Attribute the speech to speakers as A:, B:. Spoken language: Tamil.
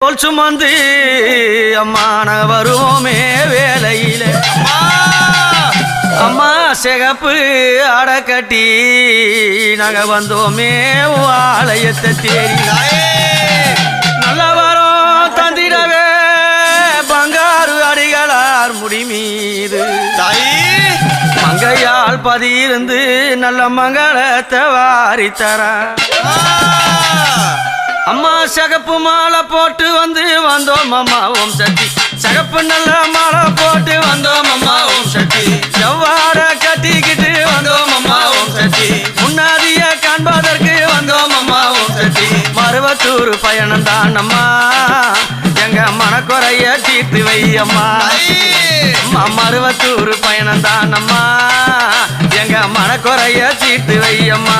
A: போல் சுமந்து அம்மான வருவோமே வேலையில அம்மா சிகப்பு அடக்கட்டி நாங்க வந்தோமே ஆலயத்தை தேடி நல்ல வரோம் தந்திடவே பங்காரு அடிகளார் முடி மீது மங்கையால் பதியிருந்து நல்ல மங்களத்தை வாரித்தர அம்மா சகப்பு மாலை போட்டு வந்தோம் அம்மா ஓம் சக்தி சகப்பு நல்ல மாலை போட்டு வந்தோம் அம்மா ஓம் சக்தி செவ்வாட கட்டிக்கிட்டு வந்தோம் அம்மா ஓம் சக்தி முன்னாடிய காண்பதற்கு வந்தோம் அம்மா ஓம் சக்தி மருவத்தூர் பயணம் தான் அம்மா எங்க மனக்குறைய தீர்த்து வை அம்மா மருவத்தூர் பயணம் தான் அம்மா எங்க மனக்குறைய தீர்த்து வை அம்மா